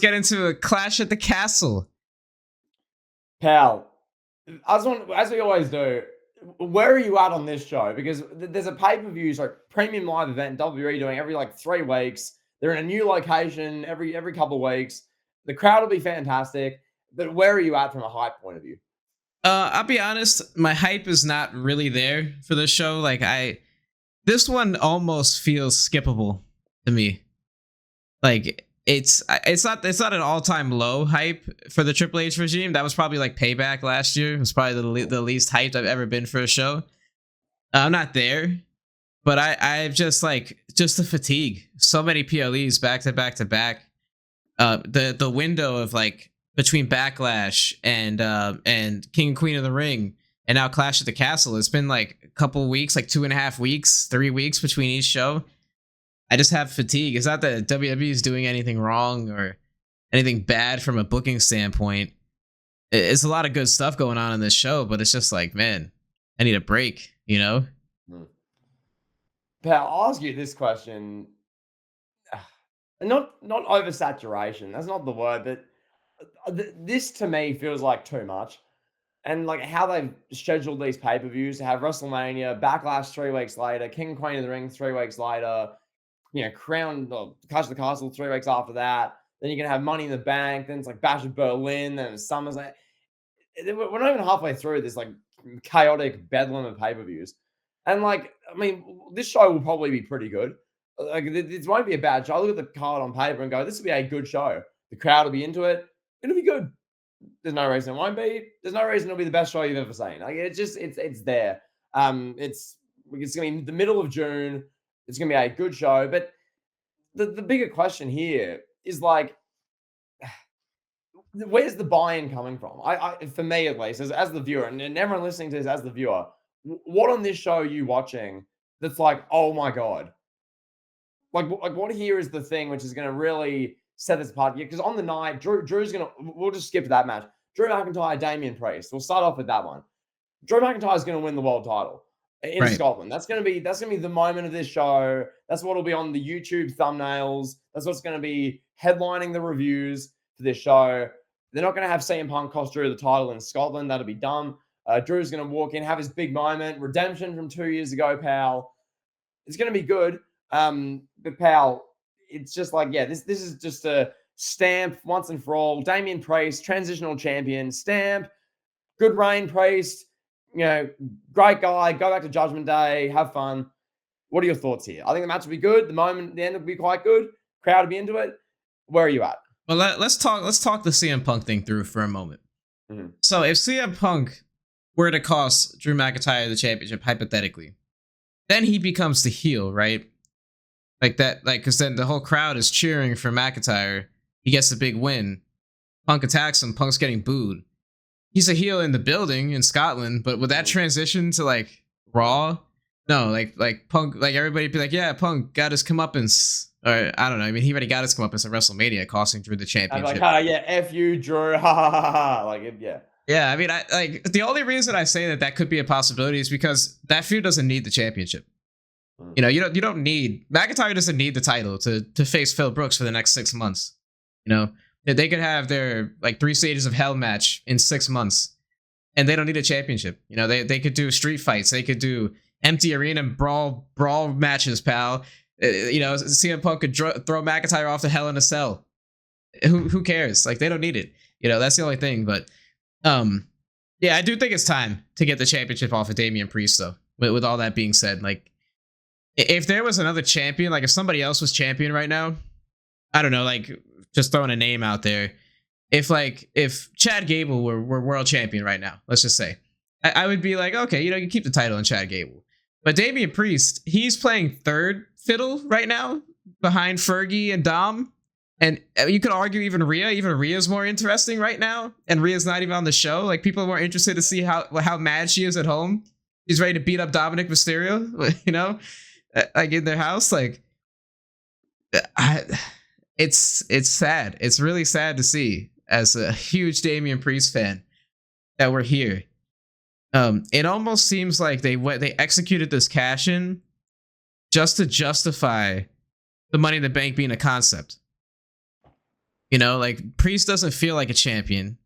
get into a clash at the castle. Pal, as we always do, where are you at on this show? Because there's a pay-per-view, like premium live event, WWE doing every like 3 weeks. They're in a new location every couple of weeks. The crowd will be fantastic. But where are you at from a hype point of view? I'll be honest, my hype is not really there for this show. Like this one almost feels skippable to me. Like it's not an all-time low hype for the Triple H regime. That was probably like Payback last year. It was probably the least hyped I've ever been for a show. I'm not there, but I've just the fatigue. So many PLEs back to back to back. The window of like between Backlash and King and Queen of the Ring and now Clash at the Castle, it's been like a couple weeks, like 2.5 weeks, 3 weeks between each show. I just have fatigue. It's not that WWE is doing anything wrong or anything bad from a booking standpoint. It's a lot of good stuff going on in this show, but it's just like, man, I need a break, you know? Pal, I'll ask you this question. Not oversaturation. That's not the word, but this to me feels like too much. And like how they've scheduled these pay-per-views to have WrestleMania, Backlash 3 weeks later, King and Queen of the Ring 3 weeks later, Crown, Clash of the Castle 3 weeks after that. Then you're going to have Money in the Bank. Then it's like Bash of Berlin. Then it's SummerSlam. We're not even halfway through this like chaotic bedlam of pay-per-views. And like, I mean, this show will probably be pretty good. Like, this won't be a bad show. I look at the card on paper and go, this will be a good show. The crowd will be into it. It'll be good. There's no reason it won't be. There's no reason it'll be the best show you've ever seen. Like, it's there. It's going to be the middle of June. It's going to be a good show. But the bigger question here is like, where's the buy-in coming from? I for me at least, as the viewer, and everyone listening to this as the viewer, what on this show are you watching that's like, oh my God? Like what here is the thing which is going to really set this apart? Because on the night, Drew's going to, we'll just skip that match. Drew McIntyre, Damian Priest. We'll start off with that one. Drew McIntyre is going to win the world title in Scotland. That's going to be the moment of this show. That's what will be on the YouTube thumbnails. That's what's going to be headlining the reviews for this show. They're not going to have CM Punk cost Drew the title in Scotland. That'll be dumb. Drew's going to walk in, have his big moment, redemption from 2 years ago, pal. It's going to be good. But pal, it's just like, yeah, this is just a stamp once and for all. Damian Priest, transitional champion, stamp. Good reign, Priest. Great guy. Go back to Judgment Day. Have fun. What are your thoughts here? I think the match will be good. The end will be quite good. Crowd will be into it. Where are you at? Well, let's talk the CM Punk thing through for a moment. Mm-hmm. So if CM Punk were to cost Drew McIntyre the championship, hypothetically, then he becomes the heel, right? Like that, because then the whole crowd is cheering for McIntyre. He gets the big win. Punk attacks him. Punk's getting booed. He's a heel in the building in Scotland, but would that transition to like Raw? No, like Punk, like everybody be like, yeah, Punk got his comeuppance. Or I don't know. I mean, he already got his comeuppance at WrestleMania, costing Drew the championship. I'm like, yeah, F you, Drew. Ha ha ha ha. Like, yeah. Yeah, I mean, the only reason I say that could be a possibility is because that feud doesn't need the championship. You don't need, McIntyre doesn't need the title to face Phil Brooks for the next 6 months. They could have their like 3 stages of hell match in 6 months, and they don't need a championship. They could do street fights. They could do empty arena brawl matches, pal. CM Punk could throw McIntyre off to Hell in a Cell. Who cares? Like, they don't need it. That's the only thing. But yeah, I do think it's time to get the championship off of Damian Priest, though. With all that being said, like, if there was another champion, like if somebody else was champion right now, I don't know, like just throwing a name out there. If Chad Gable were world champion right now, let's just say, I would be like, okay, you keep the title in Chad Gable. But Damian Priest, he's playing third fiddle right now behind Fergie and Dom. And you could argue even Rhea. Even Rhea's more interesting right now. And Rhea's not even on the show. Like, people are more interested to see how mad she is at home. She's ready to beat up Dominic Mysterio, like in their house. Like, it's sad. It's really sad to see, as a huge Damian Priest fan, that we're here. It almost seems like they executed this cash-in just to justify the Money in the Bank being a concept. You know, like Priest doesn't feel like a champion.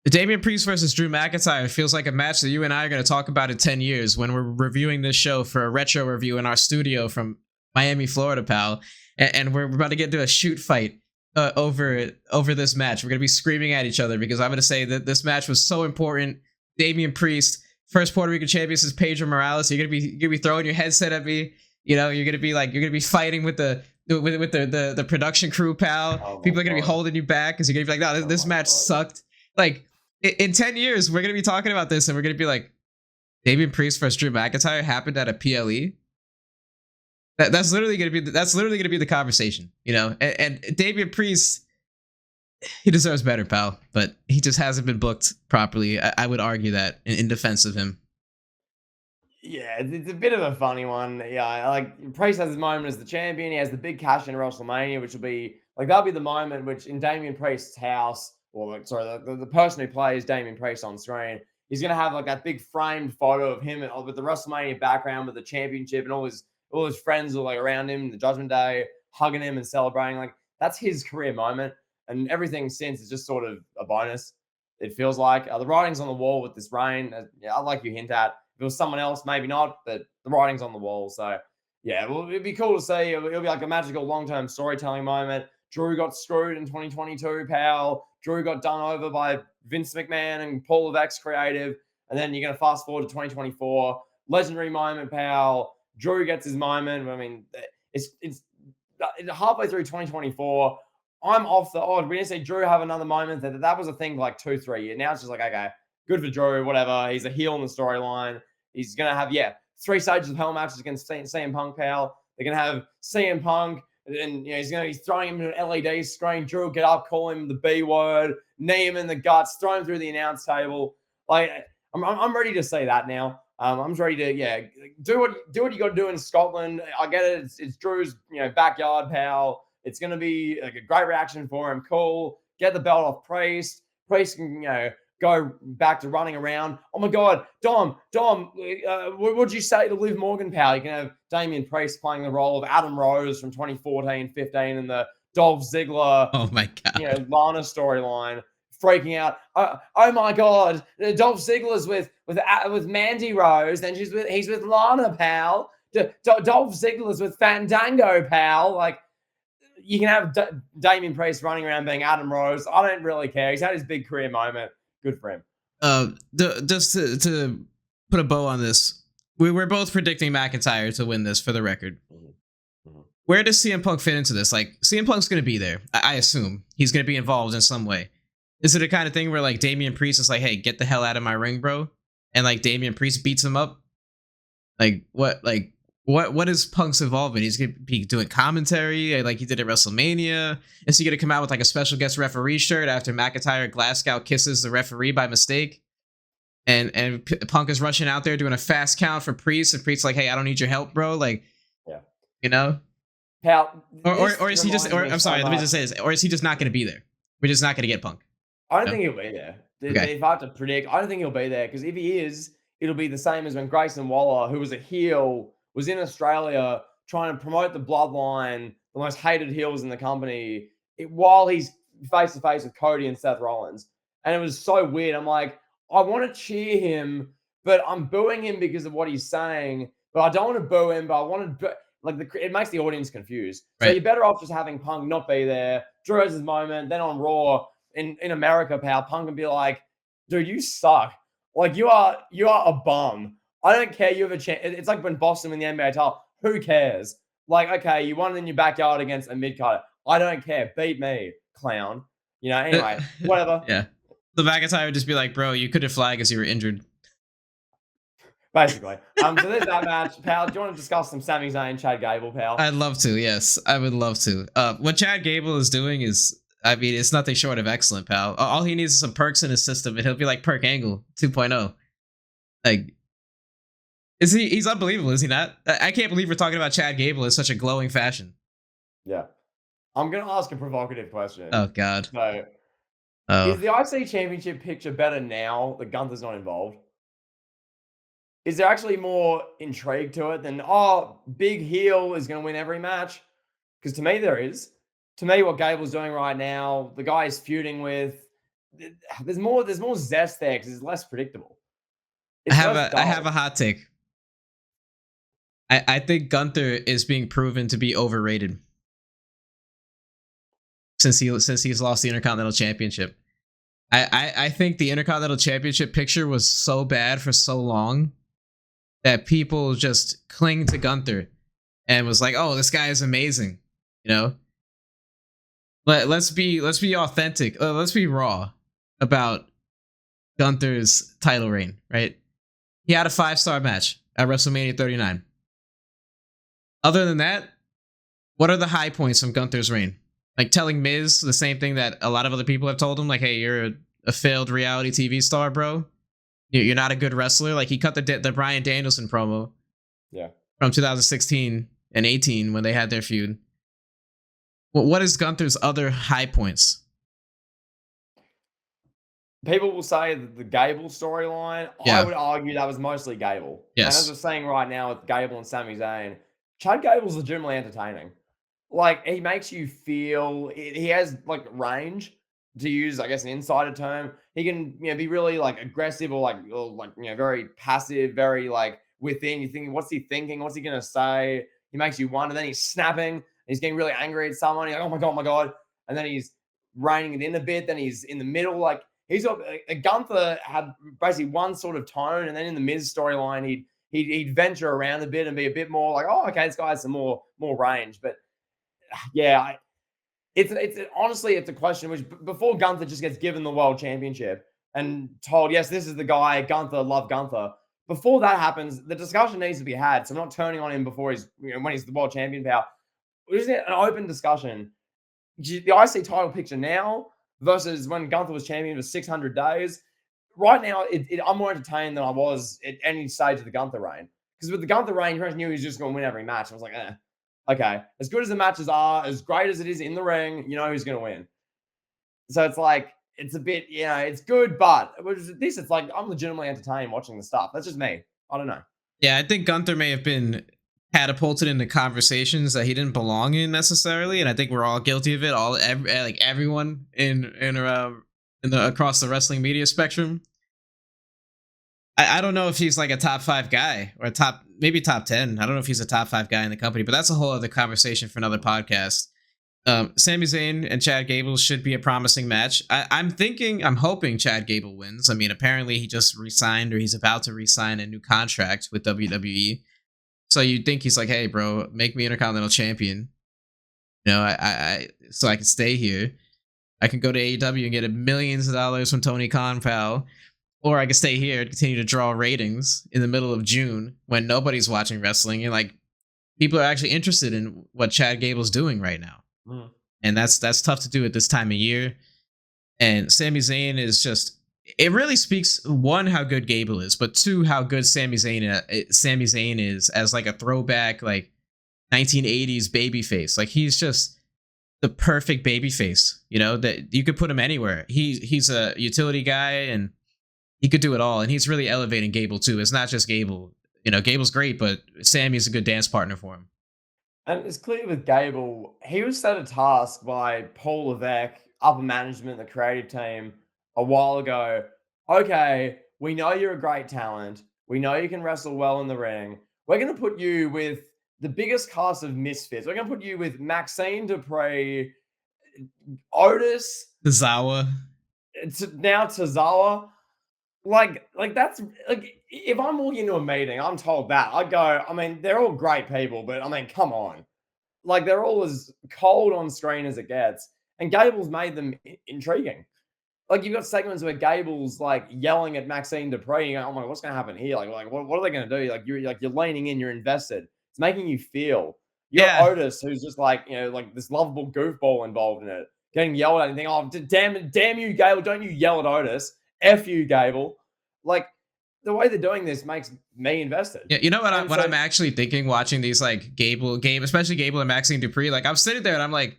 Damian Priest versus Drew McIntyre feels like a match that you and I are going to talk about in 10 years when we're reviewing this show for a retro review in our studio from Miami, Florida, pal. And we're about to get into a shoot fight over this match. We're going to be screaming at each other because I'm going to say that this match was so important. Damian Priest, first Puerto Rican champion since Pedro Morales. You're going to be throwing your headset at me. You know, you're going to be fighting with the production crew, pal. Oh People are going to be holding you back because you're going to be like, no, this match sucked. Like, in 10 years, we're going to be talking about this and we're going to be like, Damian Priest versus Drew McIntyre happened at a PLE. That's literally going to be the conversation, you know? And Damian Priest, he deserves better, pal, but he just hasn't been booked properly. I would argue that in defense of him. Yeah, it's a bit of a funny one. Yeah, like Priest has his moment as the champion. He has the big cash in WrestleMania, which will be like that'll be the moment which in Damian Priest's house, or like sorry, the person who plays Damian Priest on screen, he's gonna have like that big framed photo of him with the WrestleMania background with the championship and all his friends are like around him, the Judgment Day, hugging him and celebrating. Like that's his career moment, and everything since is just sort of a bonus. It feels like the writing's on the wall with this reign. Yeah, I like you hint at. If it was someone else, maybe not, but the writing's on the wall. So, yeah, well, it'd be cool to see. It'll be like a magical long-term storytelling moment. Drew got screwed in 2022, pal. Drew got done over by Vince McMahon and Paul Levesque Creative. And then you're going to fast forward to 2024. Legendary moment, pal. Drew gets his moment. I mean, it's halfway through 2024. I'm off the odds. We didn't see Drew have another moment. That was a thing for like 2-3 years. Now it's just like, okay, good for Drew, whatever. He's a heel in the storyline. He's going to have, 3 stages of hell matches against CM Punk, pal. They're going to have CM Punk, and he's going to be throwing him into an LED screen. Drew will get up, call him the B word, knee him in the guts, throw him through the announce table. Like, I'm ready to see that now. I'm ready to, do what you got to do in Scotland. I get it. It's Drew's, backyard, pal. It's going to be like a great reaction for him. Cool. Get the belt off Priest. Priest can, go back to running around. Oh my God, Dom, what would you say to Liv Morgan, pal? You can have Damian Priest playing the role of Adam Rose from 2014-15 in the Dolph Ziggler, oh my God, Lana storyline, freaking out. Oh my God, Dolph Ziggler's with Mandy Rose, and he's with Lana, pal. Dolph Ziggler's with Fandango, pal. Like, you can have Damian Priest running around being Adam Rose. I don't really care. He's had his big career moment. Good for him. Just to put a bow on this, we're both predicting McIntyre to win this for the record. Mm-hmm. Where does CM Punk fit into this? Like, CM Punk's going to be there. I assume he's going to be involved in some way. Is it a kind of thing where like Damian Priest is like, hey, get the hell out of my ring, bro? And like Damian Priest beats him up? Like, what is Punk's involvement? He's going to be doing commentary like he did at WrestleMania. Is he going to come out with like a special guest referee shirt after McIntyre Glasgow kisses the referee by mistake? And Punk is rushing out there doing a fast count for Priest, and Priest's like, hey, I don't need your help, bro. Like, Pal, or is he just, or I'm sorry, let me just say this, or is he just not going to be there? We're just not going to get Punk. I don't think he'll be there. Okay. If I have to predict, I don't think he'll be there, because if he is, it'll be the same as when Grayson Waller, who was a heel, was in Australia trying to promote the bloodline, the most hated heels in the company, while he's face to face with Cody and Seth Rollins. And it was so weird. I'm like, I want to cheer him, but I'm booing him because of what he's saying. But I don't want to boo him, but I want to, it makes the audience confused. Right. So you're better off just having Punk not be there. Drew has his moment. Then on Raw in America, pal, Punk can be like, dude, you suck. Like, you are a bum. I don't care. You have a chance. It's like when Boston win the NBA title. Who cares? Like, okay, you won in your backyard against a mid-carder. I don't care. Beat me, clown. Anyway, whatever. Yeah. The McIntyre would just be like, bro, you could have flagged as you were injured. Basically. So there's that match. Pal, do you want to discuss some Sami Zayn, Chad Gable, pal? I'd love to, yes. I would love to. What Chad Gable is doing is, I mean, it's nothing short of excellent, pal. All he needs is some perks in his system, and he'll be like Perk Angle 2.0. Like, he's unbelievable, is he not? I can't believe we're talking about Chad Gable in such a glowing fashion. Yeah. I'm going to ask a provocative question. Oh, God. So, is the IC Championship picture better now that Gunther's not involved? Is there actually more intrigue to it than, big heel is going to win every match? Because to me, there is. to me, what Gable's doing right now, the guy he's feuding with, there's more zest there because it's less predictable. I It's have less I have dull. a hot take. I think Gunther is being proven to be overrated since he's lost the Intercontinental Championship. I think the Intercontinental Championship picture was so bad for so long that people just cling to Gunther and was like, oh, this guy is amazing. You know? Let's be authentic. Let's be raw about Gunther's title reign, right? He had a 5-star match at WrestleMania 39. Other than that, what are the high points from Gunther's reign? Like telling Miz the same thing that a lot of other people have told him, like, hey, you're a failed reality TV star, bro. You're not a good wrestler. Like, he cut the Bryan Danielson promo from 2016 and 18 when they had their feud. Well, what is Gunther's other high points? People will say that the Gable storyline, Yeah. I would argue that was mostly Gable. Yes. And as we're saying right now with Gable and Sami Zayn, Chad Gable's legitimately entertaining. Like, he makes you feel, he has like range, to use, I guess, an insider term. He can, be really like aggressive or very passive, very like within. You're thinking, what's he thinking? What's he gonna say? He makes you wonder. Then he's snapping. He's getting really angry at someone. You're like, oh my god. And then he's reining it in a bit. Then he's in the middle. Like, he's got Gunther had basically one sort of tone, and then in the Miz storyline, he'd venture around a bit and be a bit more like, oh, okay, this guy has some more range. But yeah, it's honestly, it's a question which, before Gunther just gets given the world championship and told, yes, this is the guy, Gunther, love Gunther. Before that happens, the discussion needs to be had. So I'm not turning on him before he's, when he's the world champion power. Isn't it an open discussion? The IC title picture now versus when Gunther was champion for 600 days. Right now, I'm more entertained than I was at any stage of the Gunther reign. Because with the Gunther reign, you knew he was just going to win every match. I was like, okay. As good as the matches are, as great as it is in the ring, you know who's going to win. So it's like, it's a bit, it's good, but this, it's like, I'm legitimately entertained watching the stuff. That's just me. I don't know. Yeah, I think Gunther may have been catapulted into conversations that he didn't belong in necessarily, and I think we're all guilty of it. Everyone across the wrestling media spectrum. I don't know if he's like a top 5 guy or maybe top 10. I don't know if he's a top 5 guy in the company, but that's a whole other conversation for another podcast. Sami Zayn and Chad Gable should be a promising match. I'm hoping Chad Gable wins. I mean, apparently he just re-signed, or he's about to re-sign a new contract with WWE. So you'd think he's like, hey, bro, make me Intercontinental Champion. So I can stay here. I can go to AEW and get millions of dollars from Tony Khan, pal. Or I can stay here and continue to draw ratings in the middle of June when nobody's watching wrestling. And like, people are actually interested in what Chad Gable's doing right now. Mm. And that's tough to do at this time of year. And Sami Zayn is just, it really speaks, one, how good Gable is, but two, how good Sami Zayn is as like a throwback, like 1980s babyface. Like, he's just the perfect babyface, that you could put him anywhere. He's a utility guy, and he could do it all. And he's really elevating Gable too. It's not just Gable. Gable's great, but Sammy's a good dance partner for him. And it's clear with Gable, he was set a task by Paul Levesque, upper management, the creative team, a while ago. Okay, we know you're a great talent. We know you can wrestle well in the ring. We're going to put you with the biggest cast of misfits. We're going to put you with Maxine Dupree, Otis, Tozawa. Now Tozawa. Like that's like, if I'm walking into a meeting, I'm told that, I'd go, I mean, they're all great people, but I mean, come on. Like, they're all as cold on screen as it gets. And Gable's made them intriguing. Like, you've got segments where Gable's like yelling at Maxine Dupree, and you go, oh my, what's going to happen here? Like what are they going to do? Like, you're leaning in, you're invested. It's making you feel. You're Otis, who's just like, like this lovable goofball involved in it, getting yelled at and thinking, oh, damn you, Gable, don't you yell at Otis. F you, Gable. Like, the way they're doing this makes me invested. Yeah, you know what? I'm actually thinking watching these, like, especially Gable and Maxine Dupree. Like, I'm sitting there and I'm like,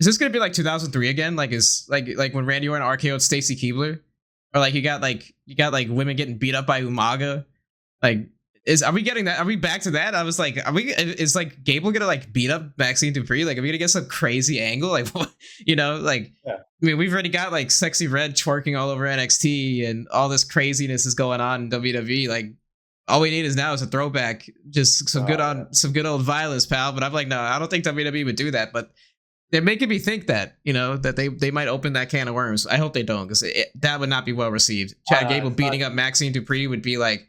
is this gonna be like 2003 again? Like, is like when Randy Orton RKO'd Stacy Keibler, or like you got like women getting beat up by Umaga. Like, are we getting that? Are we back to that? I was like, are we? Is like Gable gonna like beat up Maxine Dupree? Like, are we gonna get some crazy angle? Like, what, like, Yeah. I mean, we've already got like Sexy Red twerking all over NXT, and all this craziness is going on in WWE. Like, all we need is now is a throwback, just some some good old violence, pal. But I'm like, no, I don't think WWE would do that. But they're making me think that that they might open that can of worms. I hope they don't, because that would not be well received. Chad Gable beating up Maxine Dupree would be like.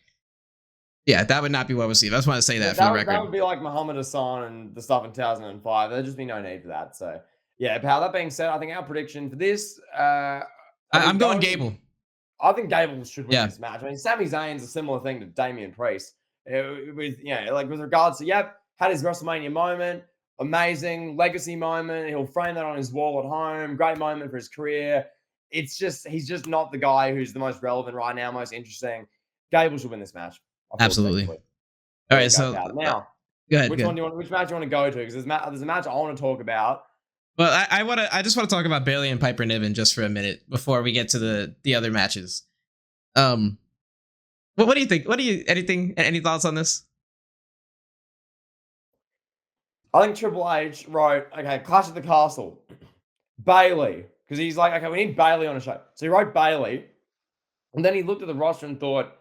Yeah, that would not be well received. I just want to say that for the record. That would be like Muhammad Hassan and the stuff in 2005. There'd just be no need for that. So, yeah, pal, that being said, I think our prediction for this... I'm going Gable. I think Gable should win this match. I mean, Sami Zayn's a similar thing to Damian Priest. With regards to, had his WrestleMania moment, amazing legacy moment. He'll frame that on his wall at home. Great moment for his career. It's just, he's just not the guy who's the most relevant right now, most interesting. Gable should win this match. Absolutely. All right, so now, go ahead. Which match do you want to go to? Because there's a match I want to talk about. Well, I just want to talk about Bayley and Piper Niven just for a minute before we get to the other matches. What do you think? Any thoughts on this? I think Triple H wrote, okay, Clash at the Castle, Bayley, because he's like, okay, we need Bayley on a show. So he wrote Bayley, and then he looked at the roster and thought,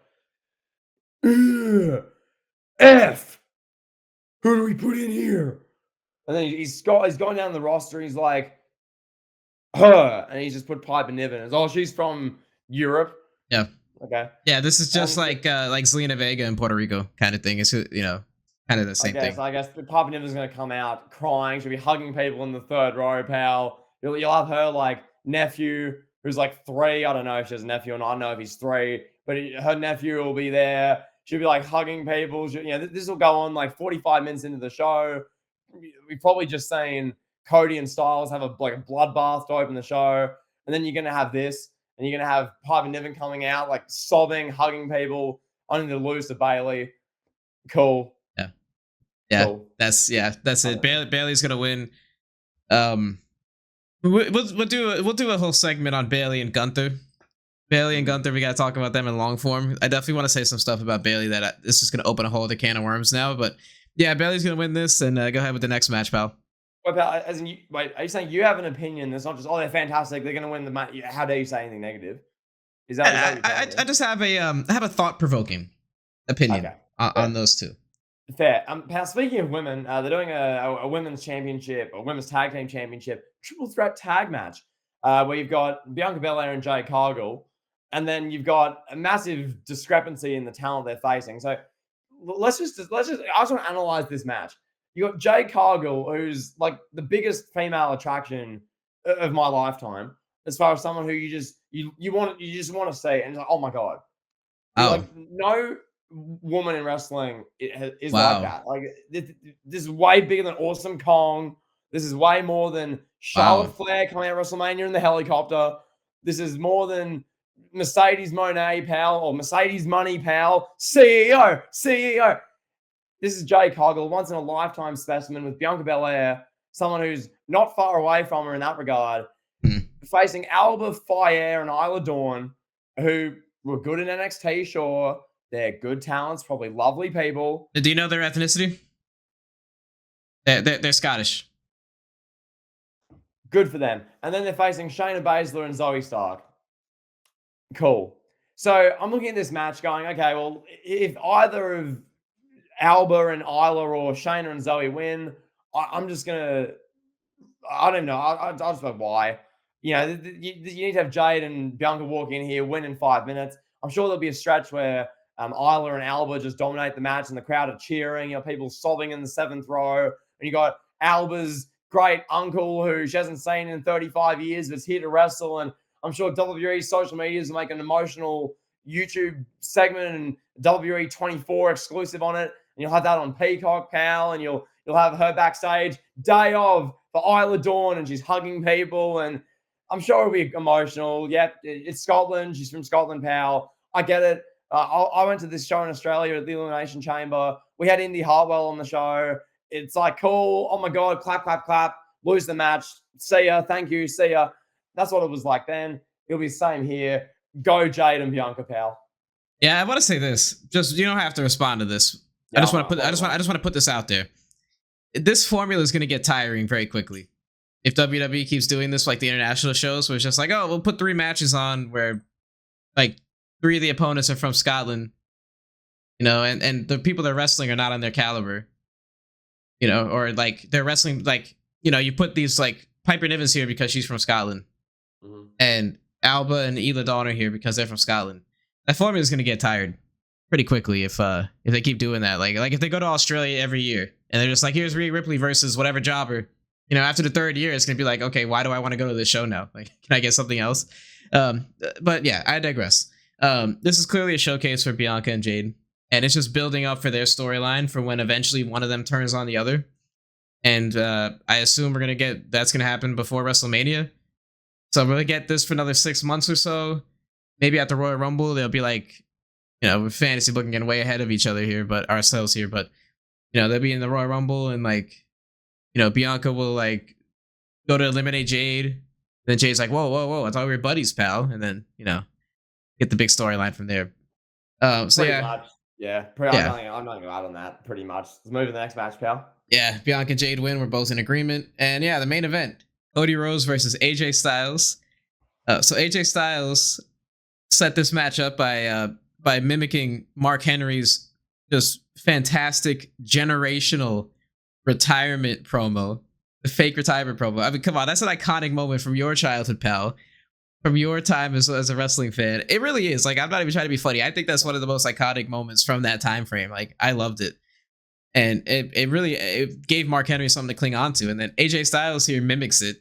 F. Who do we put in here? And then he's gone down the roster. He's like, her, and he's just put Piper Niven. Oh, she's from Europe. Yeah. Okay. Yeah, this is just like Zelina Vega in Puerto Rico kind of thing. It's kind of the same thing. I guess Piper Niven's gonna come out crying. She'll be hugging people in the third row, pal. You'll have her like nephew who's like 3. I don't know if she has a nephew or not. I don't know if he's 3, but her nephew will be there. She'll be like hugging people. This will go on like 45 minutes into the show. We've probably just seen Cody and Styles have a bloodbath to open the show. And then you're going to have this, and you're going to have Piper Niven coming out like sobbing, hugging people, only to lose to Bayley. Cool. Yeah. Cool. That's it. Bayley's going to win. We'll do a whole segment on Bayley and Gunther. Bayley and Gunther, we got to talk about them in long form. I definitely want to say some stuff about Bayley that this is going to open a whole other can of worms now. But yeah, Bayley's going to win this, and go ahead with the next match, pal. Wait, are you saying you have an opinion that's not just, they're fantastic, they're going to win the match? How dare you say anything negative? Is that I just have a thought-provoking opinion on those two. Fair. Pal, speaking of women, they're doing a women's championship, a women's tag team championship, triple threat tag match, where you've got Bianca Belair and Jade Cargill. And then you've got a massive discrepancy in the talent they're facing. So I just want to analyze this match. You got Jade Cargill, who's like the biggest female attraction of my lifetime, as far as someone who you just want to see, and it's like, oh my god, like no woman in wrestling is like that. Like this is way bigger than Awesome Kong. This is way more than Charlotte Flair coming out of WrestleMania in the helicopter. This is more than Mercedes Moné, pal, or Mercedes Money, pal. CEO. This is Jade Cargill, once in a lifetime specimen with Bianca Belair, someone who's not far away from her in that regard, facing Alba Fire and Isla Dawn, who were good in NXT, sure. They're good talents, probably lovely people. Do you know their ethnicity? They're Scottish. Good for them. And then they're facing Shayna Baszler and Zoe Stark. Cool. So I'm looking at this match going, okay, well, if either of Alba and Isla or Shayna and Zoe win, I'm just going to, I don't know. I'll just like, why? You need to have Jade and Bianca walk in here, win in 5 minutes. I'm sure there'll be a stretch where Isla and Alba just dominate the match and the crowd are cheering, people sobbing in the 7th row. And you got Alba's great uncle who she hasn't seen in 35 years, but's here to wrestle. And I'm sure WWE social medias will make an emotional YouTube segment and WWE 24 exclusive on it. And you'll have that on Peacock, pal, and you'll have her backstage day of for Isla Dawn, and she's hugging people, and I'm sure it'll be emotional. Yep, it's Scotland. She's from Scotland, pal. I get it. I went to this show in Australia at the Elimination Chamber. We had Indy Hartwell on the show. It's like, cool. Oh my God, clap, clap, clap. Lose the match. See ya. Thank you. See ya. That's what it was like then. It'll be the same here. Go Jade and Bianca, pal. Yeah, I want to say this. Just you don't have to respond to this. I Yeah, just want to put. I just want to put this out there. This formula is going to get tiring very quickly. If WWE keeps doing this, like the international shows, where it's just like, oh, we'll put 3 matches on where, like, 3 of the opponents are from Scotland, and the people they're wrestling are not on their caliber, or like they're wrestling like, you put these like Piper Niven's here because she's from Scotland, and Alba and Ela Dawn are here because they're from Scotland. That formula is going to get tired pretty quickly if they keep doing that. Like if they go to Australia every year and they're just like, here's Rhea Ripley versus whatever jobber. After the 3rd year, it's going to be like, okay, why do I want to go to this show now? Like, can I get something else? But yeah, I digress. This is clearly a showcase for Bianca and Jade, and it's just building up for their storyline for when eventually one of them turns on the other. And I assume that's going to happen before WrestleMania. So we're going to get this for another 6 months or so. Maybe at the Royal Rumble, they'll be like, with fantasy booking and way ahead of each other here, but ourselves here. But, they'll be in the Royal Rumble and like, Bianca will like go to eliminate Jade. Then Jade's like, whoa, I thought we were buddies, pal. And then, get the big storyline from there. So pretty yeah. much. Yeah. I'm not going to add on that pretty much. Let's move to the next match, pal. Yeah. Bianca and Jade win. We're both in agreement. And yeah, the main event, Cody Rhodes versus AJ Styles. So AJ Styles set this match up by mimicking Mark Henry's just fantastic generational retirement promo, the fake retirement promo. I mean, come on, that's an iconic moment from your childhood, pal, from your time as a wrestling fan. It really is. Like, I'm not even trying to be funny. I think that's one of the most iconic moments from that time frame. Like, I loved it, and it really gave Mark Henry something to cling on to. And then AJ Styles here mimics it,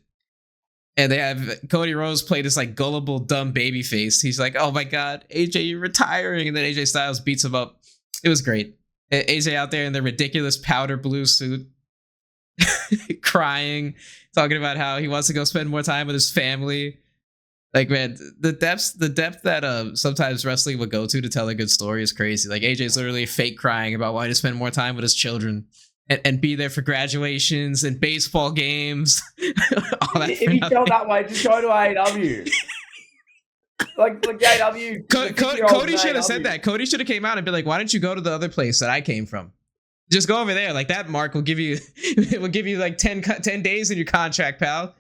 and they have Cody Rhodes play this like gullible, dumb baby face. He's like, "Oh my God, AJ, you're retiring," and then AJ Styles beats him up. It was great. AJ out there in the ridiculous powder blue suit, crying, talking about how he wants to go spend more time with his family. Like, man, the depth that sometimes wrestling would go to tell a good story is crazy. Like, AJ's literally fake crying about wanting to spend more time with his children and be there for graduations and baseball games. If you felt that way, just go to AEW. like AEW. Cody should have said that. Cody should have came out and been like, why don't you go to the other place that I came from? Just go over there. Like, that mark will give you like 10 days in your contract, pal.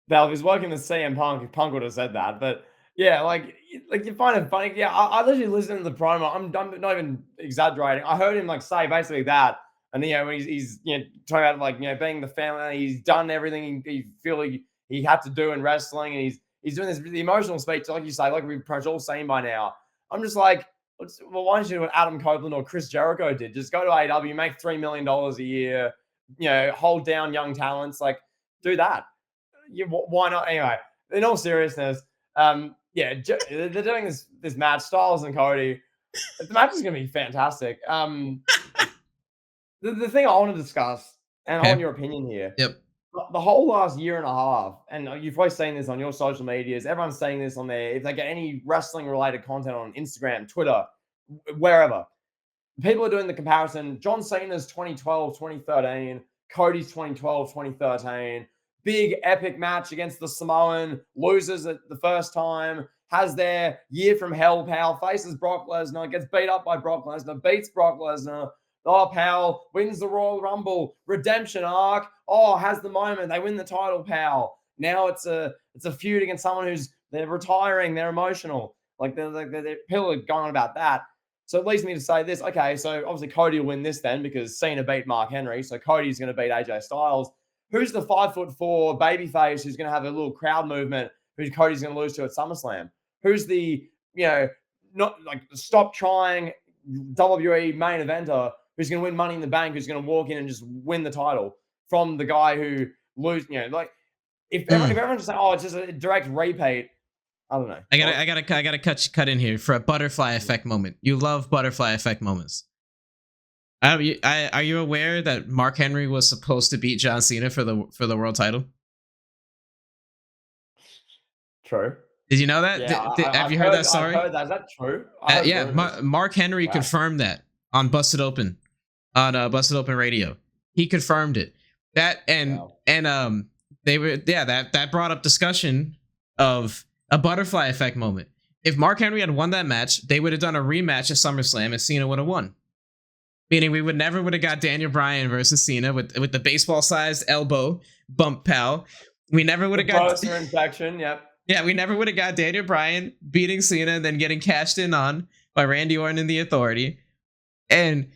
Val, if he's working with CM Punk would have said that. But yeah, like you find it funny. Yeah, I literally listened to the promo. I'm not even exaggerating. I heard him like say basically that. And when he's talking about like being the family, he's done everything he feel he had to do in wrestling, and he's doing this really emotional speech, like you say, like we've pretty all seen by now. I'm just like, well, why don't you do what Adam Copeland or Chris Jericho did? Just go to AEW, make $3 million a year, hold down young talents, like do that. Why not? Anyway, in all seriousness, they're doing this match, Styles and Cody. The match is going to be fantastic. The thing I want to discuss, and I want your opinion here. Yep. The whole last year and a half, and you've probably seen this on your social medias, everyone's saying this on there, if they get any wrestling-related content on Instagram, Twitter, wherever, people are doing the comparison. John Cena's 2012, 2013, Cody's 2012, 2013, big epic match against the Samoan, loses it the first time, has their year from hell, pal, faces Brock Lesnar, gets beat up by Brock Lesnar, beats Brock Lesnar. Oh, pal, wins the Royal Rumble, redemption arc. Oh, has the moment. They win the title, pal. Now it's a feud against someone they're retiring. They're emotional. Like they're people are going on about that. So it leads me to say this. Okay, so obviously Cody will win this then because Cena beat Mark Henry. So Cody's going to beat AJ Styles. Who's the 5'4" babyface who's going to have a little crowd movement? Who Cody's going to lose to at SummerSlam? Who's the not like stop trying WWE main eventer? Who's going to win Money in the Bank, who's going to walk in and just win the title from the guy who lose, like if everyone's just saying, oh, it's just a direct repeat, I don't know. I gotta cut in here for a butterfly effect moment. You love butterfly effect moments. Are you aware that Mark Henry was supposed to beat John Cena for the world title? True. Did you know that? Yeah, have you heard that story? I heard that. Is that true? Mark Henry confirmed that on Busted Open. On Busted Open Radio, he confirmed it. That they were that brought up discussion of a butterfly effect moment if Mark Henry had won that match, they would have done a rematch at SummerSlam and Cena would have won. Meaning we would have got Daniel Bryan versus Cena with the baseball-sized elbow bump pal. We never would have got infection. Yep. Yeah, we never would have got Daniel Bryan beating Cena and then getting cashed in on by Randy Orton and the Authority. And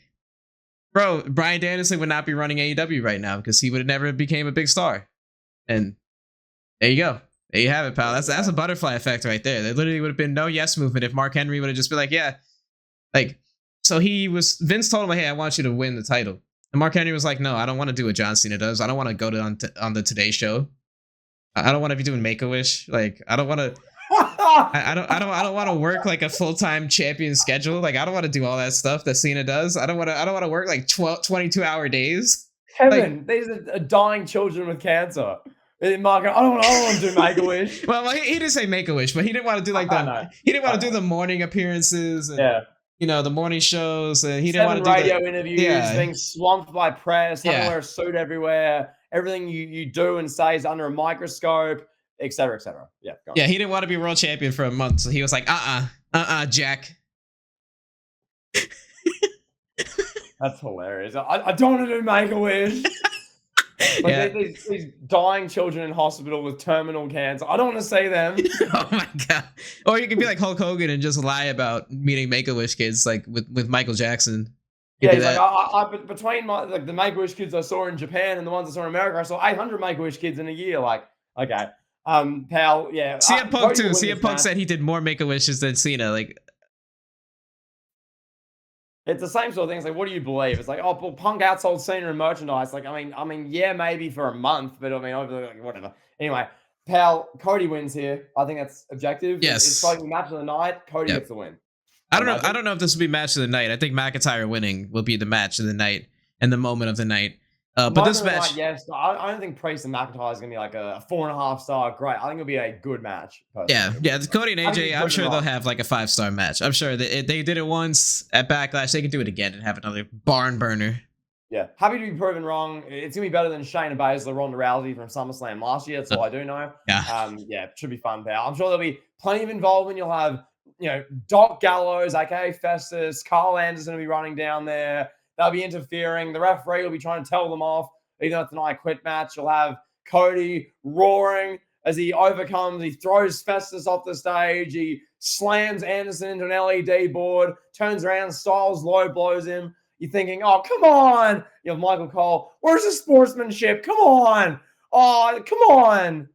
bro, Bryan Danielson would not be running AEW right now because he would have never became a big star. And there you go. There you have it, pal. That's a butterfly effect right there. There literally would have been no yes movement if Mark Henry would have just been like, yeah, like. So Vince told him, hey, I want you to win the title. And Mark Henry was like, no, I don't want to do what John Cena does. I don't want to go on the Today Show. I don't want to be doing Make-A-Wish. Like, I don't want to. I don't want to work like a full-time champion schedule. Like, I don't want to do all that stuff that Cena does. I don't want to work like 22-hour days. Kevin, these are dying children with cancer. Mark, I don't want to do Make-A-Wish. Well, he didn't say Make-A-Wish, but he didn't want to do like that. He didn't want to do the morning appearances. And, the morning shows. He didn't want to do radio interviews, being swamped by press, having to wear a suit everywhere. Everything you do and say is under a microscope, et cetera, et cetera. Yeah, he didn't want to be world champion for a month, so he was like, Jack. That's hilarious. I don't want to do Make-A-Wish. These dying children in hospital with terminal cancer. I don't want to say them. Oh my god! Or you could be like Hulk Hogan and just lie about meeting Make-A-Wish kids, like with Michael Jackson. Yeah, he's like, between the Make-A-Wish kids I saw in Japan and the ones I saw in America, I saw 800 Make-A-Wish kids in a year. Like, okay, pal, yeah. CM Punk too. CM Punk said he did more Make-A-Wishes than Cena. Like. It's the same sort of thing. It's like, what do you believe? It's like, oh, well, Punk outsold Cena in merchandise. Like, I mean, yeah, maybe for a month, but I mean, like, whatever. Anyway, pal, Cody wins here. I think that's objective. Yes, it's probably match of the night. Cody gets the win. I don't know if this will be match of the night. I think McIntyre winning will be the match of the night and the moment of the night. But this match, yes, I don't think Priest and McIntyre is gonna be like a 4.5 star. Great, I think it'll be a good match. Personally. Yeah. Cody and AJ, I'm sure they'll have like a 5-star match. I'm sure they did it once at Backlash. They can do it again and have another barn burner. Yeah, happy to be proven wrong. It's gonna be better than Shayna Baszler, Ronda Rousey from SummerSlam last year. That's all I do know. Yeah, it should be fun, pal. I'm sure there'll be plenty of involvement. You'll have Doc Gallows, aka Festus, Carl Anderson will be running down there. They'll be interfering. The referee will be trying to tell them off. Even though it's an I Quit match, you'll have Cody roaring as he overcomes. He throws Festus off the stage. He slams Anderson into an LED board, turns around, Styles low blows him. You're thinking, oh, come on. You have Michael Cole. Where's the sportsmanship? Come on. Oh, come on.